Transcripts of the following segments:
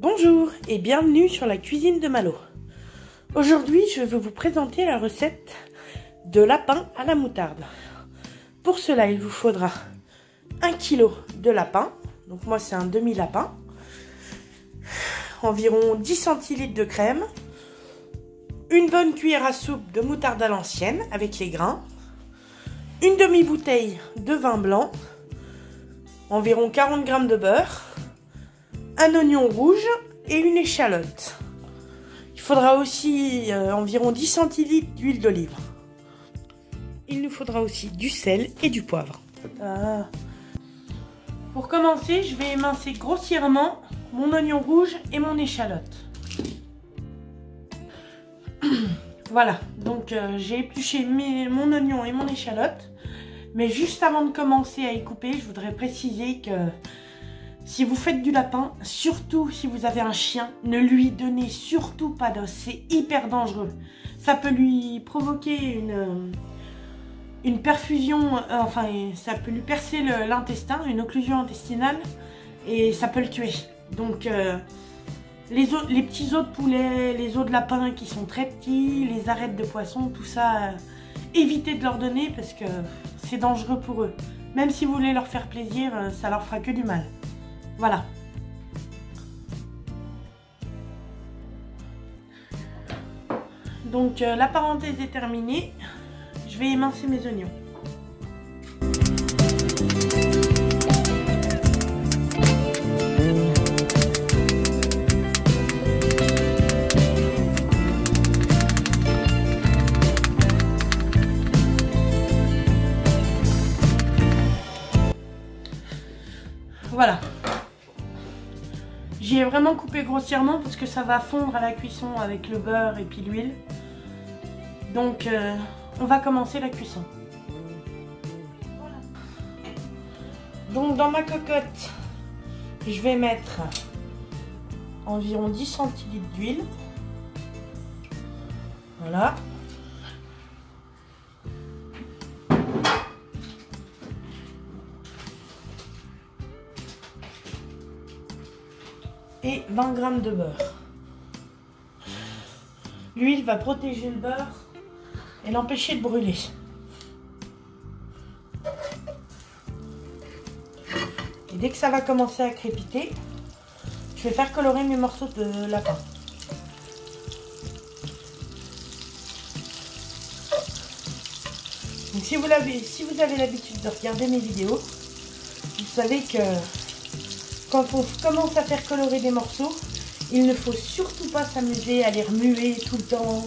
Bonjour et bienvenue sur la cuisine de Malo. Aujourd'hui, je vais vous présenter la recette de lapin à la moutarde. Pour cela, il vous faudra 1 kg de lapin. Donc moi, c'est un demi-lapin. Environ 10 centilitres de crème. Une bonne cuillère à soupe de moutarde à l'ancienne avec les grains. Une demi-bouteille de vin blanc. Environ 40 g de beurre. Un oignon rouge et une échalote. Il faudra aussi environ 10 centilitres d'huile d'olive. Il nous faudra aussi du sel et du poivre. Pour commencer, je vais émincer grossièrement mon oignon rouge et mon échalote. Voilà, donc j'ai épluché mon oignon et mon échalote. Mais juste avant de commencer à y couper, je voudrais préciser que si vous faites du lapin, surtout si vous avez un chien, ne lui donnez surtout pas d'os, c'est hyper dangereux. Ça peut lui provoquer une perfusion, ça peut lui percer l'intestin, une occlusion intestinale, et ça peut le tuer. Donc les petits os de poulet, les os de lapin qui sont très petits, les arêtes de poisson, tout ça, évitez de leur donner parce que c'est dangereux pour eux. Même si vous voulez leur faire plaisir, ça leur fera que du mal. Voilà. Donc la parenthèse est terminée. Je vais émincer mes oignons. Voilà. J'ai vraiment coupé grossièrement parce que ça va fondre à la cuisson avec le beurre et puis l'huile. Donc on va commencer la cuisson. Voilà. Donc dans ma cocotte, je vais mettre environ 10 centilitres d'huile. Voilà. Et 20 g de beurre. L'huile va protéger le beurre et l'empêcher de brûler. Et dès que ça va commencer à crépiter, je vais faire colorer mes morceaux de lapin. Donc si vous avez l'habitude de regarder mes vidéos, vous savez que quand on commence à faire colorer des morceaux, il ne faut surtout pas s'amuser à les remuer tout le temps.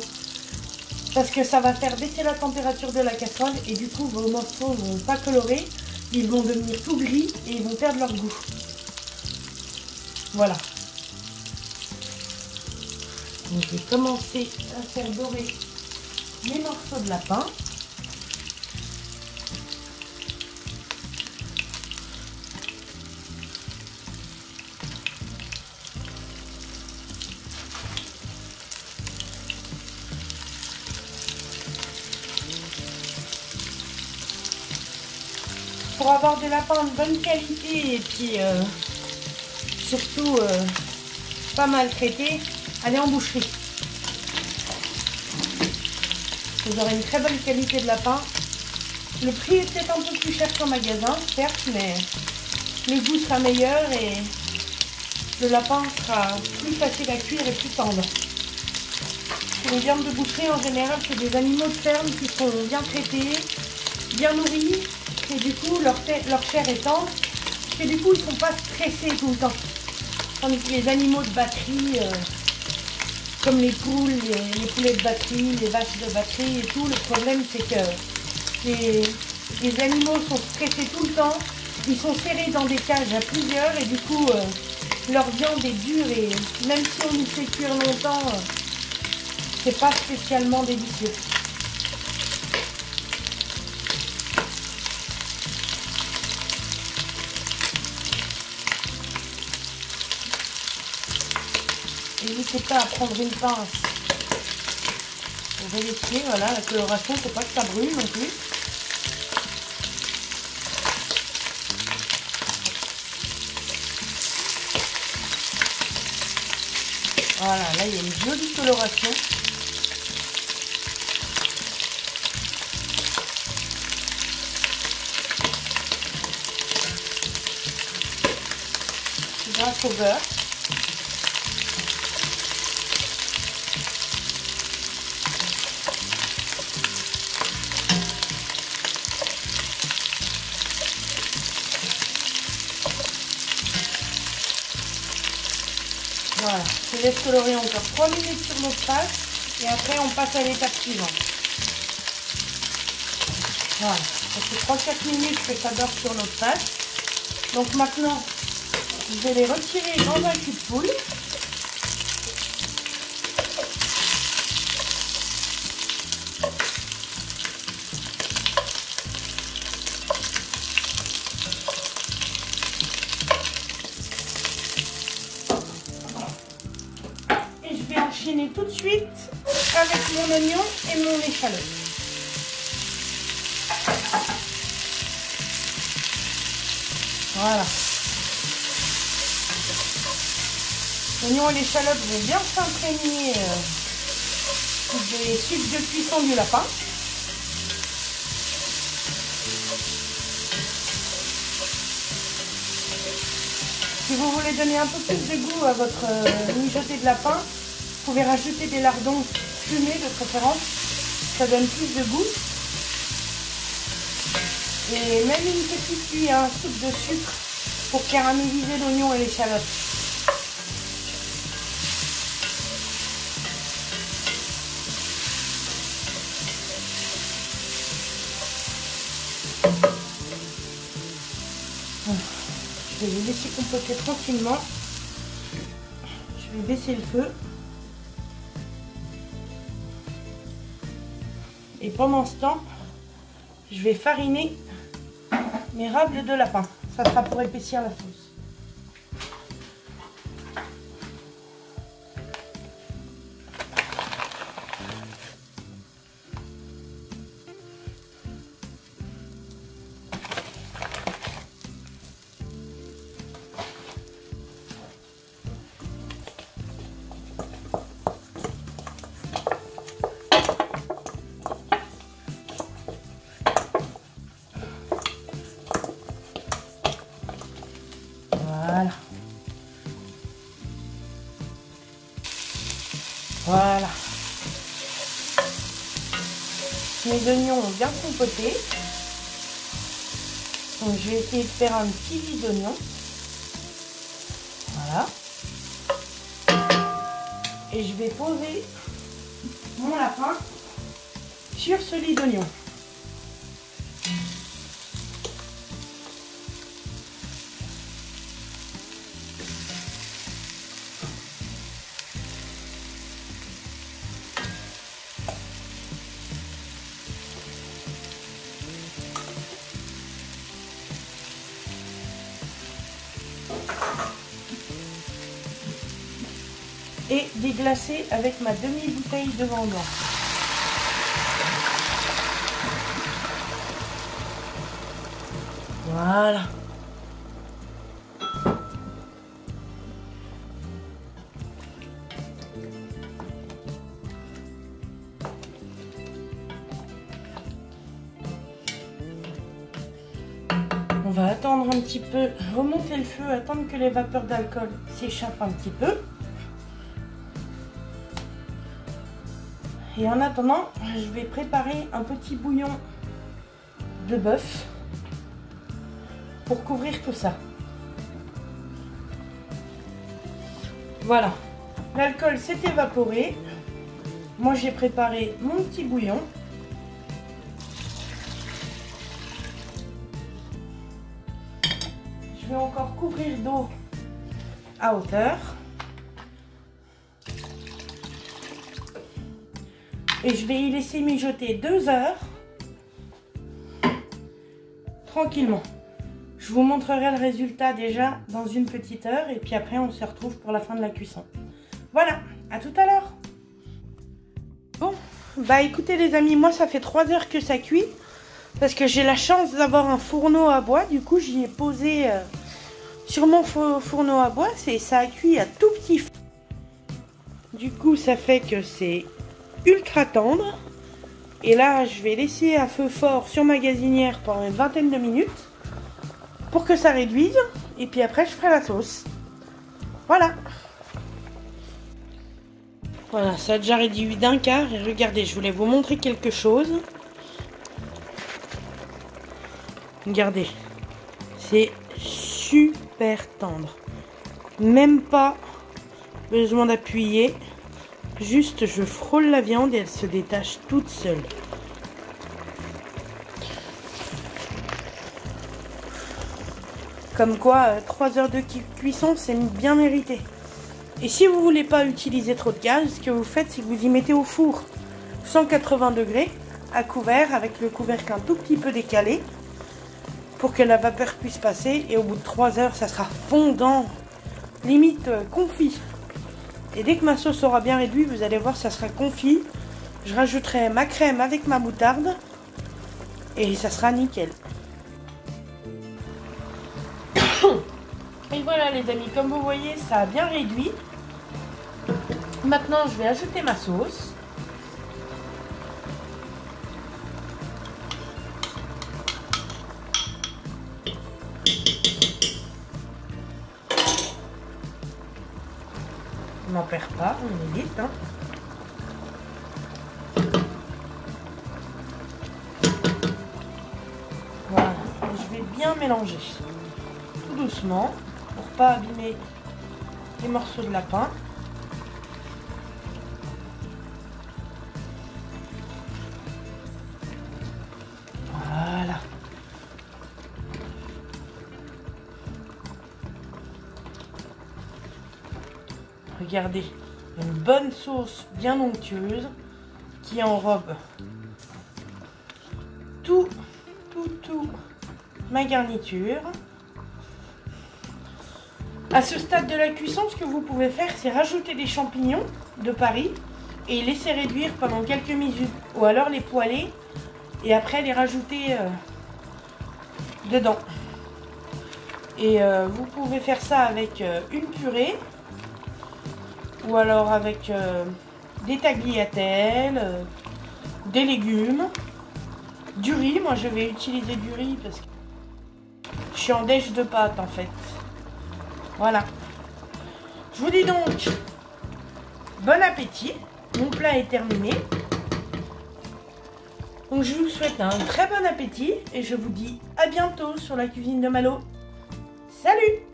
Parce que ça va faire baisser la température de la casserole et du coup vos morceaux ne vont pas colorer. Ils vont devenir tout gris et ils vont perdre leur goût. Voilà. Donc je vais commencer à faire dorer mes morceaux de lapin. Pour avoir des lapins de bonne qualité et puis surtout pas maltraités, allez en boucherie. Vous aurez une très bonne qualité de lapin. Le prix est peut-être un peu plus cher qu'en magasin, certes, mais le goût sera meilleur et le lapin sera plus facile à cuire et plus tendre. Les viandes de boucherie en général, c'est des animaux de ferme qui sont bien traités, bien nourris. Et du coup, leur chair est tendre. Et du coup, ils ne sont pas stressés tout le temps. Tandis que les animaux de batterie, comme les poules, les poulets de batterie, les vaches de batterie et tout, le problème c'est que les animaux sont stressés tout le temps. Ils sont serrés dans des cages à plusieurs et du coup, leur viande est dure et même si on y fait cuire longtemps, c'est pas spécialement délicieux. N'hésitez pas à prendre une pince pour vérifier, voilà, la coloration, il ne faut pas que ça brûle non plus. Voilà, là il y a une jolie coloration. Grâce au beurre. Voilà, je laisse colorer encore 3 minutes sur notre pâte et après on passe à l'étape suivante. Voilà, ça fait 3-4 minutes que ça dort sur notre pâte. Donc maintenant, je vais les retirer dans un cul de poule. Et je vais enchaîner tout de suite avec mon oignon et mon échalote. Voilà. L'oignon et l'échalote vont bien s'imprégner des sucs de cuisson du lapin. Si vous voulez donner un peu plus de goût à votre mijoté de lapin, vous pouvez rajouter des lardons fumés de préférence. Ça donne plus de goût. Et même une petite cuillère à soupe de sucre pour caraméliser l'oignon et l'échalote. Je vais les laisser compoter tranquillement. Je vais baisser le feu. Et pendant ce temps, je vais fariner mes rables de lapin. Ça sera pour épaissir la sauce. Voilà. Voilà. Mes oignons ont bien compoté. Donc je vais essayer de faire un petit lit d'oignon. Voilà. Et je vais poser mon lapin sur ce lit d'oignon. Et déglacer avec ma demi-bouteille de vin blanc. Voilà. On va attendre un petit peu, remonter le feu, attendre que les vapeurs d'alcool s'échappent un petit peu. Et en attendant, je vais préparer un petit bouillon de bœuf pour couvrir tout ça. Voilà, l'alcool s'est évaporé. Moi, j'ai préparé mon petit bouillon. Je vais encore couvrir d'eau à hauteur. Et je vais y laisser mijoter 2 heures tranquillement. Je vous montrerai le résultat déjà dans une petite heure et puis après on se retrouve pour la fin de la cuisson. Voilà, à tout à l'heure. Bon, bah écoutez les amis, moi ça fait 3 heures que ça cuit parce que j'ai la chance d'avoir un fourneau à bois. Du coup j'y ai posé sur mon fourneau à bois, ça a cuit à tout petit feu. Du coup, ça fait que c'est ultra tendre. Et là, je vais laisser à feu fort sur ma gazinière pendant une vingtaine de minutes pour que ça réduise. Et puis après, je ferai la sauce. Voilà. Voilà, ça a déjà réduit d'un quart. Et regardez, je voulais vous montrer quelque chose. Regardez, c'est super tendre. Même pas besoin d'appuyer. Juste, je frôle la viande et elle se détache toute seule. Comme quoi, 3 heures de cuisson, c'est bien mérité. Et si vous voulez pas utiliser trop de gaz, ce que vous faites, c'est que vous y mettez au four 180 degrés à couvert avec le couvercle un tout petit peu décalé pour que la vapeur puisse passer. Et au bout de 3 heures, ça sera fondant, limite confit. Et dès que ma sauce aura bien réduit, vous allez voir, ça sera confit. Je rajouterai ma crème avec ma moutarde et ça sera nickel. Et voilà les amis, comme vous voyez, ça a bien réduit. Maintenant, je vais ajouter ma sauce. On n'en perd pas, on est vite. Hein. Voilà, je vais bien mélanger tout doucement pour pas abîmer les morceaux de lapin. Voilà. Regardez, une bonne sauce bien onctueuse qui enrobe tout ma garniture. À ce stade de la cuisson, ce que vous pouvez faire, c'est rajouter des champignons de Paris et laisser réduire pendant quelques minutes, ou alors les poêler et après les rajouter dedans. Et vous pouvez faire ça avec une purée ou alors avec des tagliatelles, des légumes, du riz. Moi je vais utiliser du riz parce que je suis en déj de pâtes en fait. Voilà. Je vous dis donc bon appétit. Mon plat est terminé. Donc je vous souhaite un très bon appétit et je vous dis à bientôt sur la cuisine de Malo. Salut!